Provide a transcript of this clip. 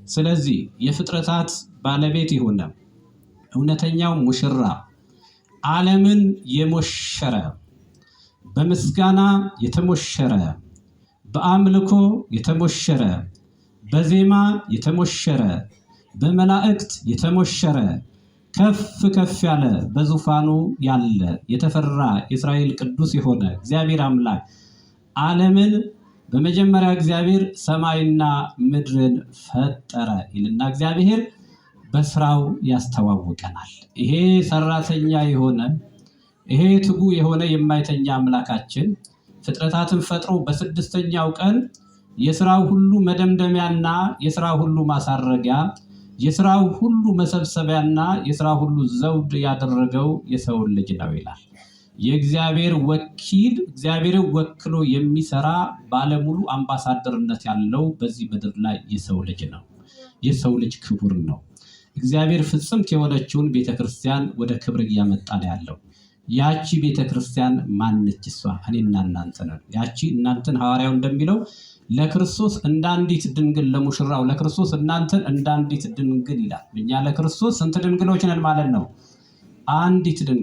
ስለዚህ የፍጥረታት ባለቤት የሆነ እውነተኛው ሙሽራ ዓለምን የሞሸረ በምስጋና የተሞሸረ በአምልኮ የተሞሸረ በዜማ የተሞሸረ በመላእክት የተሞሸረ ከፍ ከፍ ያለ በዙፋኑ ያለ የተፈራ የእስራኤል ቅዱስ የሆነ እግዚአብሔር አምላክ ዓለምን በመጀመሪያ እግዚአብሔር ሰማይና ምድርን ፈጠረ ይልና እግዚአብሔር በስራው ያስተዋውቀናል። ይሄ ሰራተኛ የሆነ ይሄ ትጉ የሆነ የማይተኛ አምላካችን ፍጥረታትን ፈጥሮ በስድስተኛው ቀን የሥራው ሁሉ መደምደሚያና የሥራው ሁሉ ማሳረጊያ የሥራው ሁሉ መሰብሰቢያና የሥራው ሁሉ ዘውድ ያደረገው የሰው ልጅ ነው ይላል። የእግዚአብሔር ወኪል እግዚአብሔርን ወክሎ የሚሰራ ባለሙሉ አምባሳደርነት ያለው በዚህ ምድር ላይ የሰው ልጅ ነው። የሰው ልጅ ክቡር ነው። እግዚአብሔር ፍጽምት የሆነችውን ቤተክርስቲያን ወደ ክብር እያመጣ ነው ያለው። ያቺ ቤተክርስቲያን ማነች? እሷ እኔና እናንተ ነን። ያቺ እናንተን ሐዋርያው እንደሚለው ለክርስቶስ እንዳንዲት ድንግል ለሙሽራው ለክርስቶስ እናንተን እንዳንዲት ድንግል ይላል። እኛ ለክርስቶስ ስንት ድንግሎች ነን ማለት ነው? አንዲት ድንግል